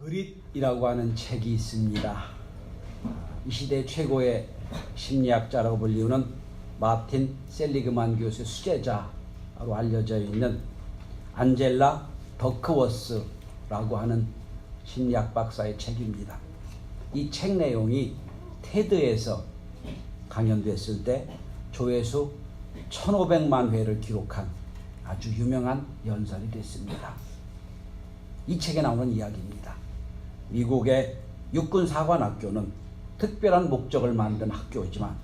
그릿이라고 하는 책이 있습니다. 이 시대 최고의 심리학자라고 불리우는 마틴 셀리그만 교수의 수제자로 알려져 있는 안젤라 더크워스라고 하는 심리학 박사의 책입니다. 이 책 내용이 테드에서 강연됐을 때 조회수 1500만 회를 기록한 아주 유명한 연설이 됐습니다. 이 책에 나오는 이야기입니다. 미국의 육군사관학교는 특별한 목적을 만든 학교이지만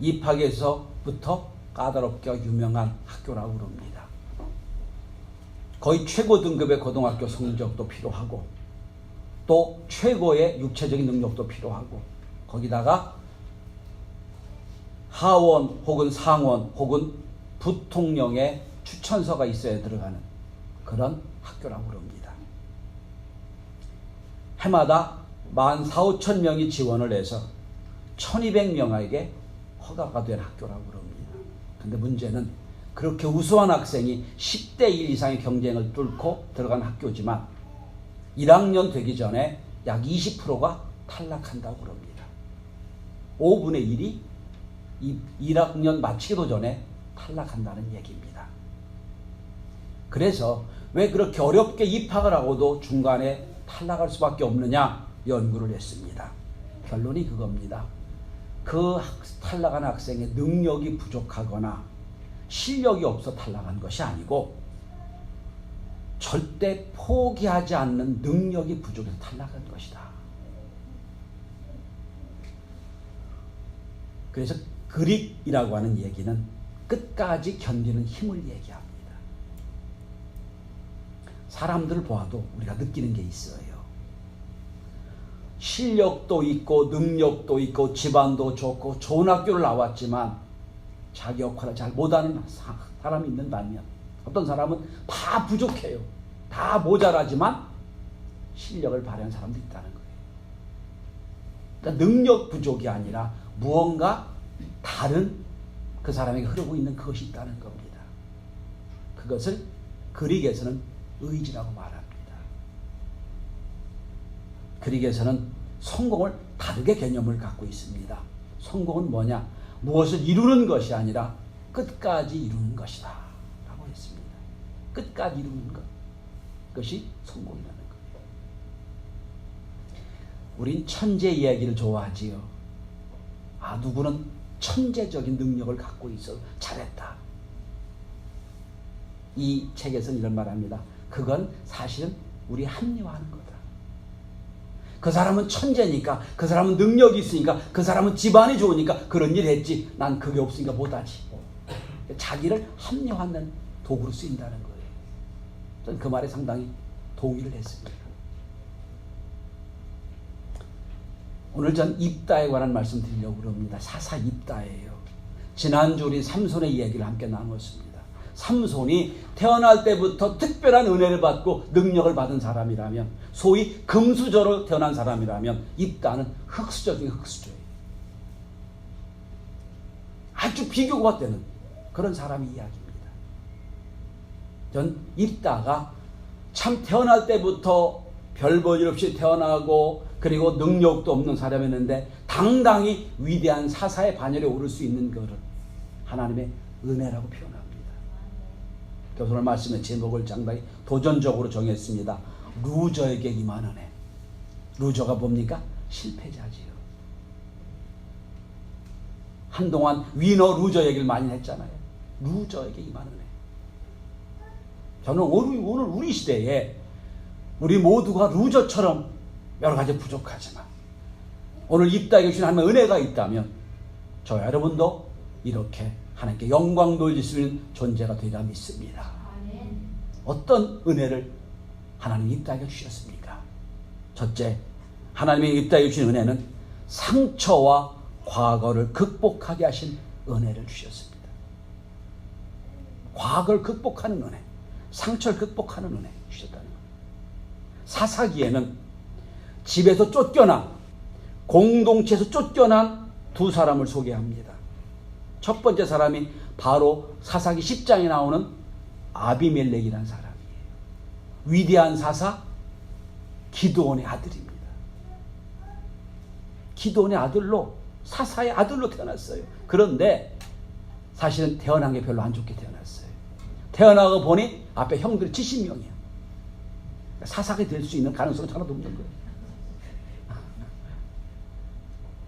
입학에서부터 까다롭게 유명한 학교라고 그럽니다. 거의 최고 등급의 고등학교 성적도 필요하고 또 최고의 육체적인 능력도 필요하고 거기다가 하원 혹은 상원 혹은 부통령의 추천서가 있어야 들어가는 그런 학교라고 그럽니다. 해마다 14,000~15,000명이 지원을 해서 1,200명에게 허가가 된 학교라고 그럽니다. 그런데 문제는 그렇게 우수한 학생이 10대 1 이상의 경쟁을 뚫고 들어간 학교지만 1학년 되기 전에 약 20%가 탈락한다고 그럽니다. 5분의 1이 1학년 마치기도 전에 탈락한다는 얘기입니다. 그래서 왜 그렇게 어렵게 입학을 하고도 중간에 탈락할 수밖에 없느냐 연구를 했습니다. 결론이 그겁니다. 그 탈락한 학생의 능력이 부족하거나 실력이 없어 탈락한 것이 아니고 절대 포기하지 않는 능력이 부족해서 탈락한 것이다. 그래서 그릿이라고 하는 얘기는 끝까지 견디는 힘을 얘기합니다. 사람들을 보아도 우리가 느끼는 게 있어요. 실력도 있고 능력도 있고 집안도 좋고 좋은 학교를 나왔지만 자기 역할을 잘 못하는 사람이 있는 반면 어떤 사람은 다 부족해요. 다 모자라지만 실력을 발휘한 사람도 있다는 거예요. 그러니까 능력 부족이 아니라 무언가 다른 그 사람에게 흐르고 있는 그것이 있다는 겁니다. 그것을 그릭에서는 의지라고 말합니다. 그릭에서는 성공을 다르게 개념을 갖고 있습니다. 성공은 뭐냐? 무엇을 이루는 것이 아니라 끝까지 이루는 것이다 라고 했습니다. 끝까지 이루는 것, 그것이 성공이라는 거예요. 우린 천재 이야기를 좋아하지요. 누구는 천재적인 능력을 갖고 있어 잘했다. 이 책에서는 이런 말합니다. 그건 사실은 우리 합리화하는 거다. 그 사람은 천재니까, 그 사람은 능력이 있으니까, 그 사람은 집안이 좋으니까 그런 일 했지. 난 그게 없으니까 못하지. 자기를 합리화하는 도구로 쓰인다는 거예요. 저는 그 말에 상당히 동의를 했습니다. 오늘 전 입다에 관한 말씀 드리려고 합니다. 사사 입다예요. 지난주 우리 삼손의 이야기를 함께 나눴습니다. 삼손이 태어날 때부터 특별한 은혜를 받고 능력을 받은 사람이라면, 소위 금수저로 태어난 사람이라면 입다는 흙수저 중에 흙수저예요. 아주 비교가 되는 그런 사람의 이야기입니다. 전 입다가 참 태어날 때부터 별 볼 일 없이 태어나고 그리고 능력도 없는 사람이었는데 당당히 위대한 사사의 반열에 오를 수 있는 것을 하나님의 은혜라고 표현합니다. 그래서 오늘 말씀의 제목을 상당히 도전적으로 정했습니다. 루저에게 임한 은혜. 루저가 뭡니까? 실패자지요. 한동안 위너 루저 얘기를 많이 했잖아요. 루저에게 임한 은혜. 저는 오늘 우리 시대에 우리 모두가 루저처럼 여러 가지 부족하지만 오늘 입다에 주신 하나님의 은혜가 있다면 저와 여러분도 이렇게 하나님께 영광 돌릴 수 있는 존재가 되리라 믿습니다. 어떤 은혜를 하나님이 입다에게 주셨습니까? 첫째, 하나님이 입다에게 주신 은혜는 상처와 과거를 극복하게 하신 은혜를 주셨습니다. 과거를 극복하는 은혜, 상처를 극복하는 은혜 주셨다는 겁니다. 사사기에는 집에서 쫓겨난, 공동체에서 쫓겨난 두 사람을 소개합니다. 첫 번째 사람이 바로 사사기 10장에 나오는 아비멜렉이라는 사람이에요. 위대한 사사, 기드온의 아들입니다. 기드온의 아들로, 사사의 아들로 태어났어요. 그런데 사실은 태어난 게 별로 안 좋게 태어났어요. 태어나고 보니 앞에 형들이 70명이야. 사사가 될 수 있는 가능성은 하나도 없는 거예요.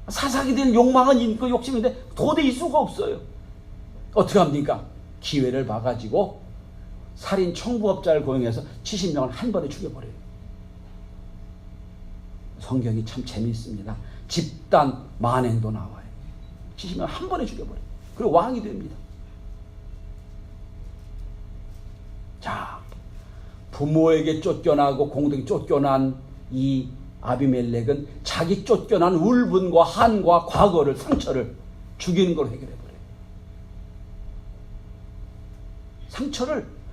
사사가 될 욕망은 있고 욕심인데 도저히 있을 수가 없어요. 어떻게 합니까? 기회를 봐가지고 살인 청부업자를 고용해서 70명을 한 번에 죽여버려요. 성경이 참 재미있습니다. 집단 만행도 나와요. 70명을 한 번에 죽여버려요. 그리고 왕이 됩니다. 자, 부모에게 쫓겨나고 공동에 쫓겨난 이 아비멜렉은 자기 쫓겨난 울분과 한과 과거를, 상처를 죽이는 걸 해결해버려요.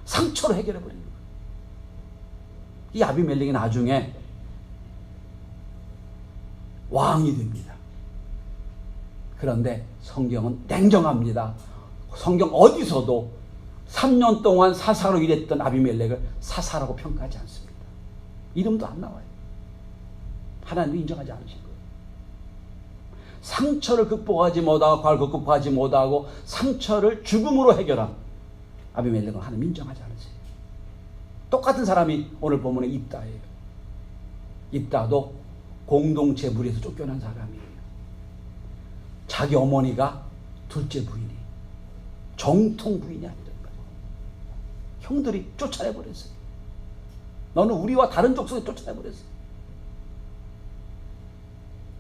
상처로 해결해버리는 거예요. 이 아비멜렉이 나중에 왕이 됩니다. 그런데 성경은 냉정합니다. 성경 어디서도 3년 동안 사사로 일했던 아비멜렉을 사사라고 평가하지 않습니다. 이름도 안 나와요. 하나님이 인정하지 않으신 거예요. 상처를 극복하지 못하고, 과거를 극복하지 못하고 상처를 죽음으로 해결한 아비멜렉은 하나님 인정하지 않으세요. 똑같은 사람이 오늘 본문에 입다예요. 입다도 공동체 무리에서 쫓겨난 사람이에요. 자기 어머니가 둘째 부인이, 정통 부인이 아니란 말이에요. 형들이 쫓아내버렸어요. 너는 우리와 다른 족속에 쫓아내버렸어요.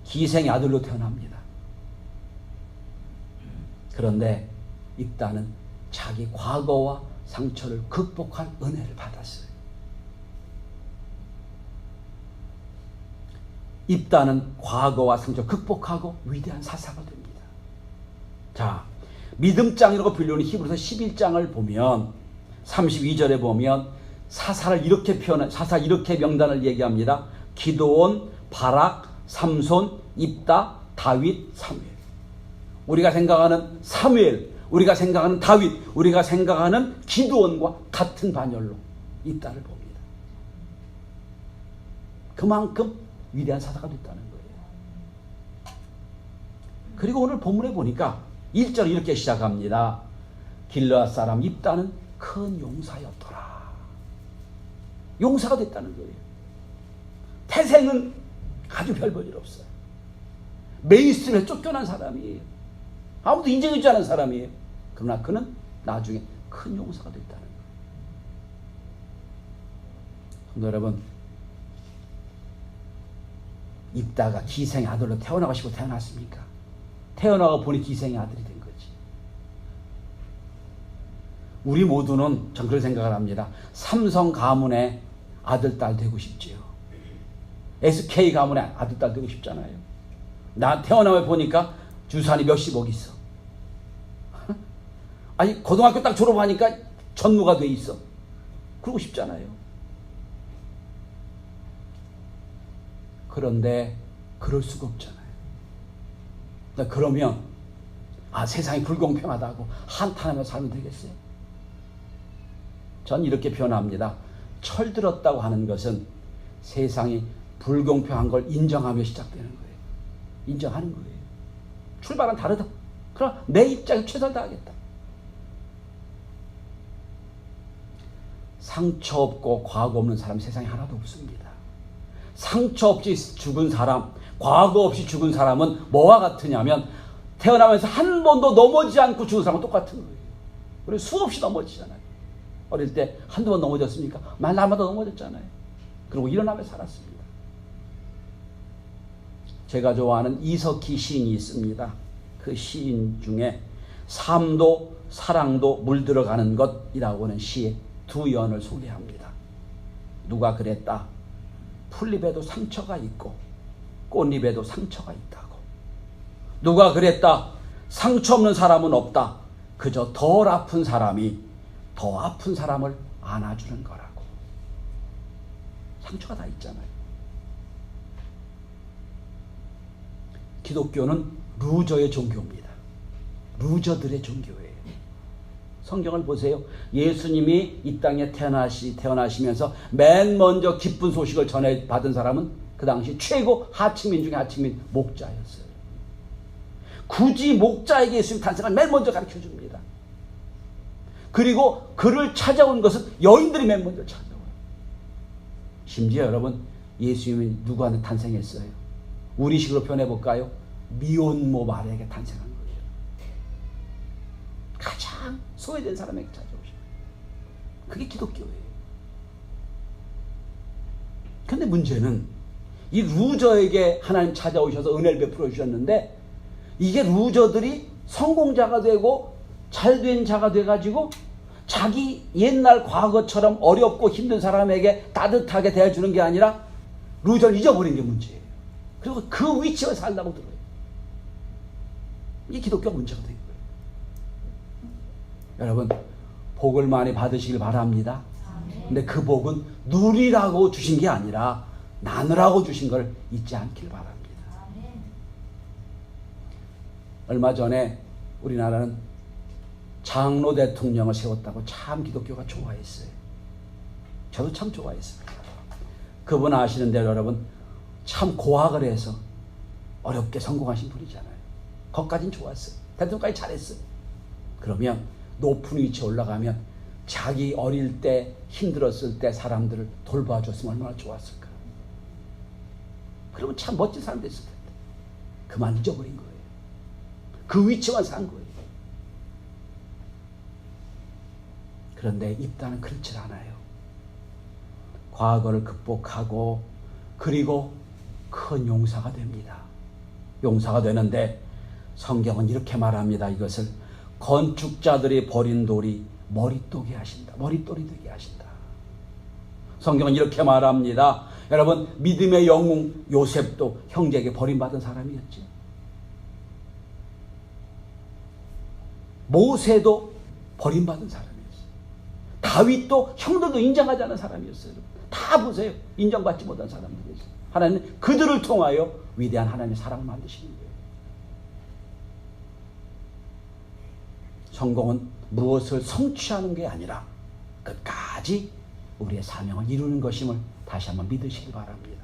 기생의 아들로 태어납니다. 그런데 입다는 자기 과거와 상처를 극복한 은혜를 받았어요. 입다는 과거와 상처를 극복하고 위대한 사사가 됩니다. 자, 믿음장이라고 불리는 히브리서 11장을 보면 32절에 보면 사사를 이렇게 사사 이렇게 명단을 얘기합니다. 기드온, 바락, 삼손, 입다, 다윗, 사무엘. 우리가 생각하는 사무엘, 우리가 생각하는 다윗, 우리가 생각하는 기드온과 같은 반열로 입다를 봅니다. 그만큼 위대한 사사가 됐다는 거예요. 그리고 오늘 본문에 보니까 1절 이렇게 시작합니다. 길르앗 사람 입다는 큰 용사였더라. 용사가 됐다는 거예요. 태생은 아주 별 볼 일 없어요. 메이스에 쫓겨난 사람이에요. 아무도 인정해주지 않은 사람이에요. 그러나 그는 나중에 큰 용사가 됐다는 거예요. 성도 여러분, 입다가 기생의 아들로 태어나고 싶고 태어났습니까? 태어나고 보니 기생의 아들이 된 거지. 우리 모두는 전 그런 생각을 합니다. 삼성 가문의 아들, 딸 되고 싶지요. SK 가문의 아들, 딸 되고 싶잖아요. 나 태어나면 보니까 주산이 몇십억 있어. 아니, 고등학교 딱 졸업하니까 전무가 돼 있어. 그러고 싶잖아요. 그런데 그럴 수가 없잖아요. 그러면 세상이 불공평하다고 한탄하며 살면 되겠어요? 전 이렇게 표현합니다. 철들었다고 하는 것은 세상이 불공평한 걸 인정하며 시작되는 거예요. 인정하는 거예요. 출발은 다르다. 그러나 내 입장에 최선을 다하겠다. 상처 없고 과거 없는 사람 세상에 하나도 없습니다. 상처 없이 죽은 사람, 과거 없이 죽은 사람은 뭐와 같으냐면 태어나면서 한 번도 넘어지지 않고 죽은 사람은 똑같은 거예요. 우리 수없이 넘어지잖아요. 어릴 때 한두 번 넘어졌습니까? 날마다 넘어졌잖아요. 그리고 일어나며 살았습니다. 제가 좋아하는 이석희 시인이 있습니다. 그 시인 중에 삶도 사랑도 물들어가는 것이라고 하는 시의 두 연을 소개합니다. 누가 그랬다. 풀잎에도 상처가 있고 꽃잎에도 상처가 있다고. 누가 그랬다. 상처 없는 사람은 없다. 그저 덜 아픈 사람이 더 아픈 사람을 안아주는 거라고. 상처가 다 있잖아요. 기독교는 루저의 종교입니다. 루저들의 종교예요. 성경을 보세요. 예수님이 이 땅에 태어나시면서 맨 먼저 기쁜 소식을 전해 받은 사람은 그 당시 최고 하층민 중에 하층민, 목자였어요. 굳이 목자에게 예수님 탄생을 맨 먼저 가르쳐 줍니다. 그리고 그를 찾아온 것은 여인들이 맨 먼저 찾아와요. 심지어 여러분, 예수님이 누구한테 탄생했어요? 우리식으로 표현해볼까요? 미혼모 마리아에게 탄생한 거예요. 가장 소외된 사람에게 찾아오신 거예요. 그게 기독교예요. 근데 문제는 이 루저에게 하나님 찾아오셔서 은혜를 베풀어 주셨는데, 이게 루저들이 성공자가 되고 잘된 자가 돼가지고 자기 옛날 과거처럼 어렵고 힘든 사람에게 따뜻하게 대해주는 게 아니라 루저를 잊어버린 게 문제예요. 그리고 그 위치에 살라고 들어요. 이게 기독교 문제가 된 거예요. 여러분, 복을 많이 받으시길 바랍니다. 근데 그 복은 누리라고 주신 게 아니라 나누라고 주신 걸 잊지 않길 바랍니다. 얼마 전에 우리나라는 장로 대통령을 세웠다고 참 기독교가 좋아했어요. 저도 참 좋아했습니다. 그분 아시는 대로 여러분, 참 고학을 해서 어렵게 성공하신 분이잖아요. 거기까지는 좋았어요. 대통령까지 잘했어요. 그러면 높은 위치에 올라가면 자기 어릴 때 힘들었을 때 사람들을 돌봐줬으면 얼마나 좋았을까. 그러면 참 멋진 사람 됐을 텐데 그만 잊어버린 거예요. 그 위치만 산 거예요. 그런데 입다는 그렇지 않아요. 과거를 극복하고 그리고 큰 용사가 됩니다. 용사가 되는데 성경은 이렇게 말합니다. 이것을 건축자들이 버린 돌이 머릿돌이 하신다. 머릿돌이 되게 하신다. 성경은 이렇게 말합니다. 여러분, 믿음의 영웅 요셉도 형제에게 버림받은 사람이었죠. 모세도 버림받은 사람이었어요. 다윗도 형들도 인정하지 않은 사람이었어요. 다 보세요. 인정받지 못한 사람들이었어요. 하나님은 그들을 통하여 위대한 하나님의 사랑을 만드시는 거예요. 성공은 무엇을 성취하는 게 아니라 끝까지 우리의 사명을 이루는 것임을 다시 한번 믿으시기 바랍니다.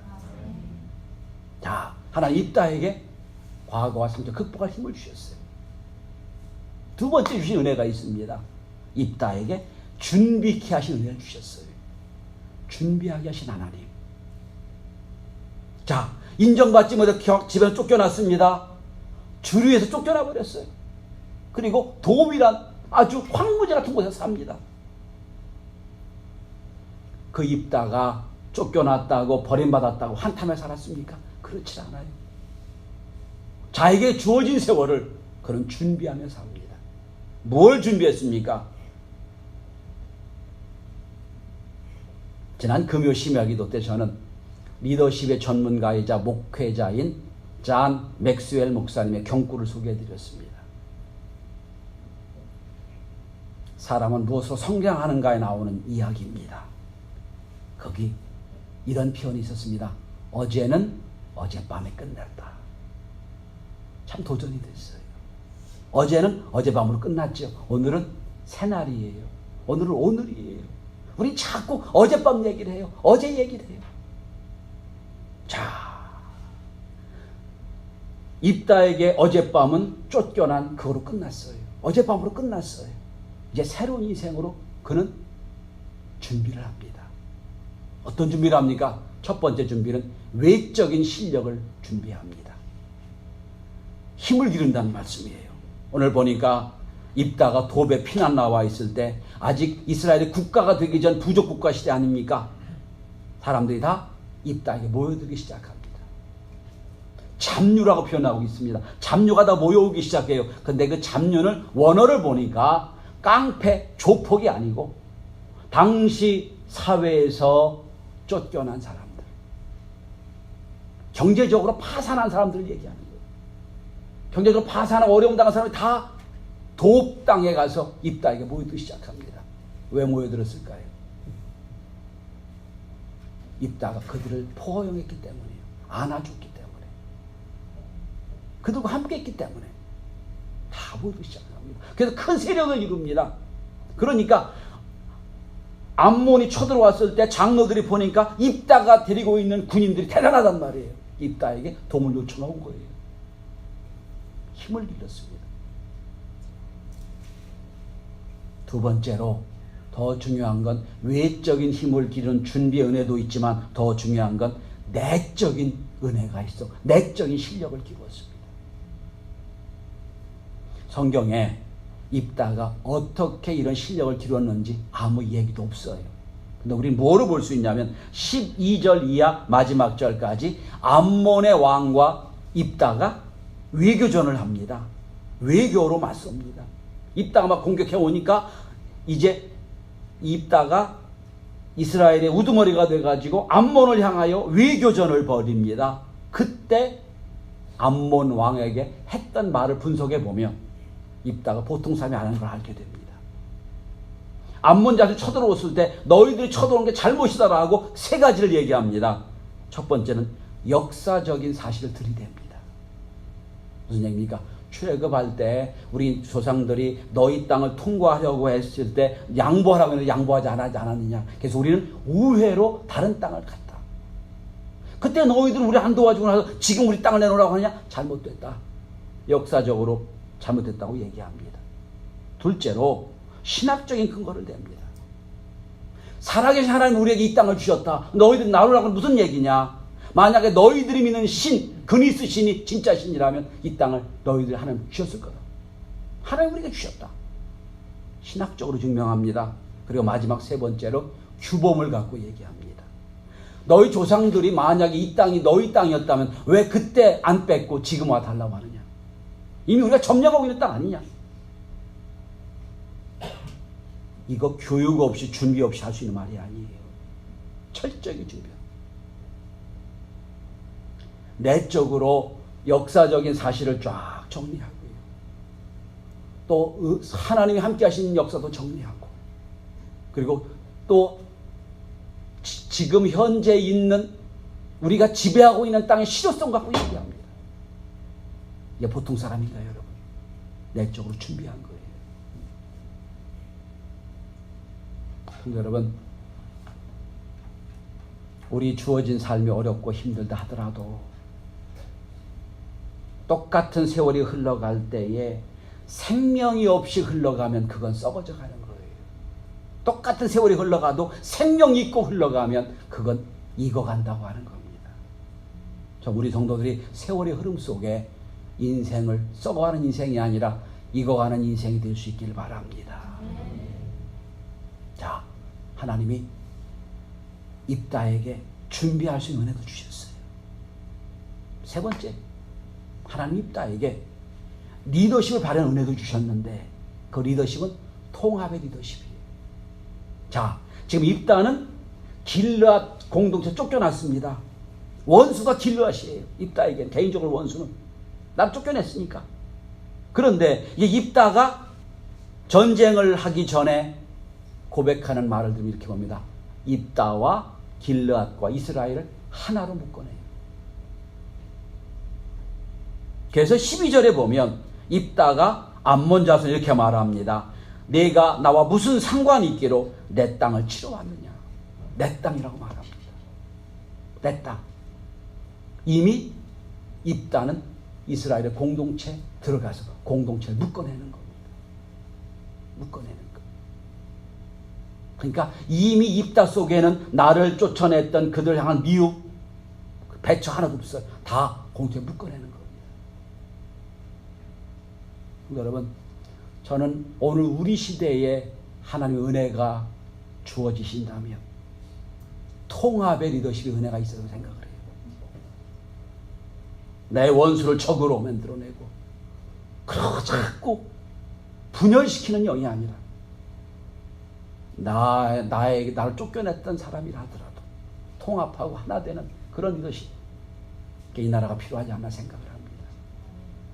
자, 하나님 입다에게 과거와 성적 극복할 힘을 주셨어요. 두 번째 주신 은혜가 있습니다. 입다에게 준비케 하신 은혜를 주셨어요. 준비하게 하신 하나님. 자, 인정받지 못해 집에서 쫓겨났습니다. 주류에서 쫓겨나 버렸어요. 그리고 도움이란 아주 황무지 같은 곳에서 삽니다. 그 입다가 쫓겨났다고 버림받았다고 한참에 살았습니까? 그렇지 않아요. 자에게 주어진 세월을 그는 준비하며 삽니다. 뭘 준비했습니까? 지난 금요 심야기도 때 저는 리더십의 전문가이자 목회자인 잔 맥스웰 목사님의 경구를 소개해드렸습니다. 사람은 무엇으로 성장하는가에 나오는 이야기입니다. 거기 이런 표현이 있었습니다. 어제는 어젯밤에 끝났다. 참 도전이 됐어요. 어제는 어젯밤으로 끝났죠. 오늘은 새날이에요. 오늘은 오늘이에요. 우리 자꾸 어젯밤 얘기를 해요. 어제 얘기를 해요. 자, 입다에게 어젯밤은 쫓겨난 그거로 끝났어요. 어젯밤으로 끝났어요. 이제 새로운 인생으로 그는 준비를 합니다. 어떤 준비를 합니까? 첫 번째 준비는 외적인 실력을 준비합니다. 힘을 기른다는 말씀이에요. 오늘 보니까 입다가 도배 피난 나와 있을 때 아직 이스라엘이 국가가 되기 전 부족 국가 시대 아닙니까? 사람들이 다 입다에게 모여들기 시작합니다. 잡류라고 표현하고 있습니다. 잡류가 다 모여오기 시작해요. 근데 그 잡류는 원어를 보니까 깡패, 조폭이 아니고 당시 사회에서 쫓겨난 사람들, 경제적으로 파산한 사람들을 얘기하는 거예요. 경제적으로 파산하고 어려움 당한 사람이 다 도읍땅에 가서 입다에게 모이기 시작합니다. 왜 모여들었을까요? 입다가 그들을 포용했기 때문이에요. 안아줬기 때문에. 그들과 함께 했기 때문에 다 모이기 시작합니다. 그래서 큰 세력을 이룹니다. 그러니까 암몬이 쳐들어왔을 때 장로들이 보니까 입다가 데리고 있는 군인들이 대단하단 말이에요. 입다에게 도움을 요청한 거예요. 힘을 빌렸습니다. 두 번째로 더 중요한 건 외적인 힘을 기르는 준비의 은혜도 있지만 더 중요한 건 내적인 은혜가 있어. 내적인 실력을 기르었습니다. 성경에 입다가 어떻게 이런 실력을 기르었는지 아무 얘기도 없어요. 근데 우리는 뭐로 볼 수 있냐면 12절 이하 마지막 절까지 암몬의 왕과 입다가 외교전을 합니다. 외교로 맞섭니다. 입다가 막 공격해 오니까 이제 입다가 이스라엘의 우두머리가 돼가지고 암몬을 향하여 외교전을 벌입니다. 그때 암몬 왕에게 했던 말을 분석해 보면 입다가 보통 사람이 아닌 걸 알게 됩니다. 암몬 자손이 쳐들어왔을 때 너희들이 쳐들어온 게 잘못이다라고 세 가지를 얘기합니다. 첫 번째는 역사적인 사실을 들이댑니다. 무슨 얘기입니까? 출애굽할 때 우리 조상들이 너희 땅을 통과하려고 했을 때 양보하라고 했는데 양보하지 않았느냐. 그래서 우리는 우회로 다른 땅을 갔다. 그때 너희들은 우리 안 도와주고 나서 지금 우리 땅을 내놓으라고 하느냐? 잘못됐다. 역사적으로 잘못됐다고 얘기합니다. 둘째로 신학적인 근거를 댑니다. 살아계신 하나님 우리에게 이 땅을 주셨다. 너희들 나누라고 무슨 얘기냐? 만약에 너희들이 믿는 신, 그니스 신이 진짜 신이라면 이 땅을 너희들이 하나님 주셨을 거다. 하나님 우리에게 주셨다. 신학적으로 증명합니다. 그리고 마지막 세 번째로 규범을 갖고 얘기합니다. 너희 조상들이 만약에 이 땅이 너희 땅이었다면 왜 그때 안 뺏고 지금 와 달라고 하느냐? 이미 우리가 점령하고 있는 땅 아니냐? 이거 교육 없이 준비 없이 할 수 있는 말이 아니에요. 철저하게 준비. 내적으로 역사적인 사실을 쫙 정리하고요. 또 하나님이 함께 하시는 역사도 정리하고, 그리고 또 지금 현재 있는 우리가 지배하고 있는 땅의 실효성 갖고 얘기합니다. 이게 보통 사람인가요, 여러분? 내적으로 준비한 거예요. 근데 여러분, 우리 주어진 삶이 어렵고 힘들다 하더라도 똑같은 세월이 흘러갈 때에 생명이 없이 흘러가면 그건 썩어져 가는 거예요. 똑같은 세월이 흘러가도 생명 있고 흘러가면 그건 익어간다고 하는 겁니다. 우리 성도들이 세월의 흐름 속에 인생을 썩어가는 인생이 아니라 익어가는 인생이 될 수 있길 바랍니다. 자, 하나님이 입다에게 준비할 수 있는 은혜도 주셨어요. 세 번째, 하나님 입다에게 리더십을 발휘하는 은혜도 주셨는데 그 리더십은 통합의 리더십이에요. 자, 지금 입다는 길르앗 공동체 쫓겨났습니다. 원수가 길르앗이에요. 입다에게는 개인적으로 원수는 날 쫓겨냈으니까. 그런데 이 입다가 전쟁을 하기 전에 고백하는 말을 들으면 이렇게 봅니다. 입다와 길르앗과 이스라엘을 하나로 묶어내요. 그래서 12절에 보면 입다가 암몬 자손 이렇게 말합니다. 내가 나와 무슨 상관이 있기로 내 땅을 치러 왔느냐. 내 땅이라고 말합니다. 내 땅. 이미 입다는 이스라엘의 공동체에 들어가서 공동체를 묶어내는 겁니다. 묶어내는 것. 그러니까 이미 입다 속에는 나를 쫓아냈던 그들 향한 미움, 배처 하나도 없어요. 다 공동체에 묶어내는 겁니다. 여러분, 저는 오늘 우리 시대에 하나님의 은혜가 주어지신다면 통합의 리더십의 은혜가 있어서 생각을 해요. 내 원수를 적으로 만들어내고 그러고 자꾸 분열시키는 영이 아니라 나를 쫓겨냈던 사람이라 하더라도 통합하고 하나 되는 그런 리더십, 이 나라가 필요하지 않나 생각을 합니다.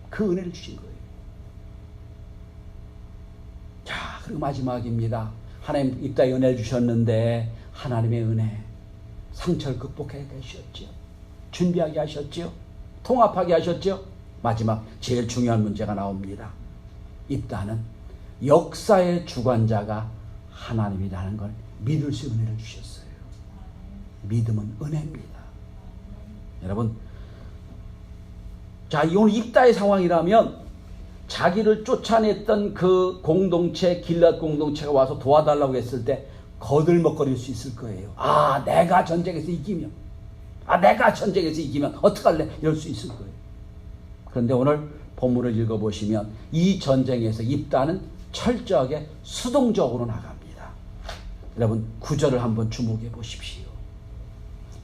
그 은혜를 주신 거예요. 자, 그리고 마지막입니다. 하나님 입다에 은혜를 주셨는데 하나님의 은혜, 상처를 극복하게 하셨죠. 준비하게 하셨죠. 통합하게 하셨죠. 마지막 제일 중요한 문제가 나옵니다. 입다는 역사의 주관자가 하나님이라는 걸 믿을 수 있는 은혜를 주셨어요. 믿음은 은혜입니다. 여러분, 자, 오늘 입다의 상황이라면 자기를 쫓아냈던 그 공동체, 길앗 공동체가 와서 도와달라고 했을 때 거들먹거릴 수 있을 거예요. 아, 내가 전쟁에서 이기면, 어떡할래? 이럴 수 있을 거예요. 그런데 오늘 본문을 읽어보시면 이 전쟁에서 입다는 철저하게 수동적으로 나갑니다. 여러분, 9절을 한번 주목해 보십시오.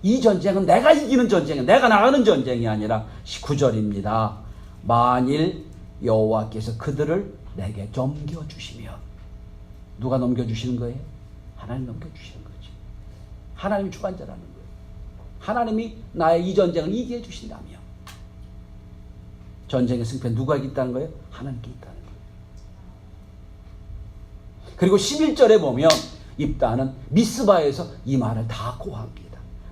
이 전쟁은 내가 이기는 전쟁이, 내가 나가는 전쟁이 아니라 9절입니다. 만일 여호와께서 그들을 내게 넘겨주시면, 누가 넘겨주시는 거예요? 하나님 넘겨주시는 거지. 하나님이 주관자라는 거예요. 하나님이 나의 이 전쟁을 이기게 해주신다면, 전쟁의 승패는 누가 있다는 거예요? 하나님께 있다는 거예요. 그리고 11절에 보면 입다는 미스바에서 이 말을 다 고합니다.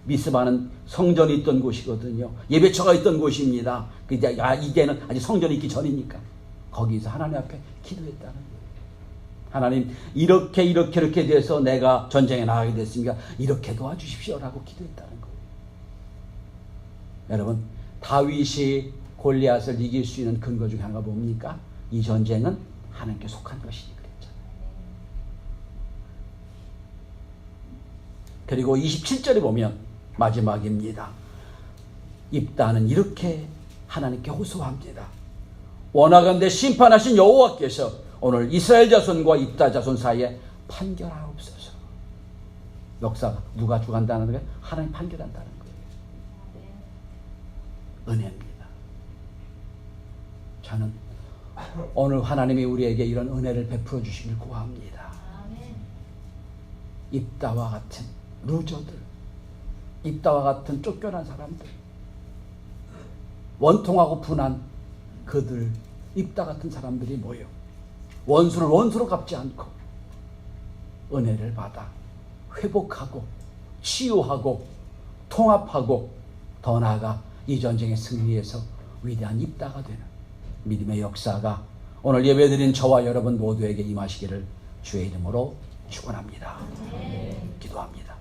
미스바는 성전이 있던 곳이거든요. 예배처가 있던 곳입니다. 이제는 아직 성전이 있기 전이니까 거기서 하나님 앞에 기도했다는 거예요. 하나님, 이렇게 돼서 내가 전쟁에 나가게 됐으니까 이렇게 도와주십시오라고 기도했다는 거예요. 여러분, 다윗이 골리앗을 이길 수 있는 근거 중에 하나가 뭡니까? 이 전쟁은 하나님께 속한 것이니 그랬잖아요. 그리고 27절에 보면 마지막입니다. 입다는 이렇게 하나님께 호소합니다. 원하건대 심판하신 여호와께서 오늘 이스라엘 자손과 입다 자손 사이에 판결하옵소서. 역사가 누가 주관한다는 거예요? 하나님 판결한다는 거예요. 은혜입니다. 저는 오늘 하나님이 우리에게 이런 은혜를 베풀어 주시길 구합니다. 입다와 같은 루저들, 입다와 같은 쫓겨난 사람들, 원통하고 분한 그들, 입다 같은 사람들이 모여 원수를 원수로 갚지 않고 은혜를 받아 회복하고 치유하고 통합하고 더 나아가 이 전쟁의 승리에서 위대한 입다가 되는 믿음의 역사가 오늘 예배드린 저와 여러분 모두에게 임하시기를 주의 이름으로 축원합니다. 기도합니다.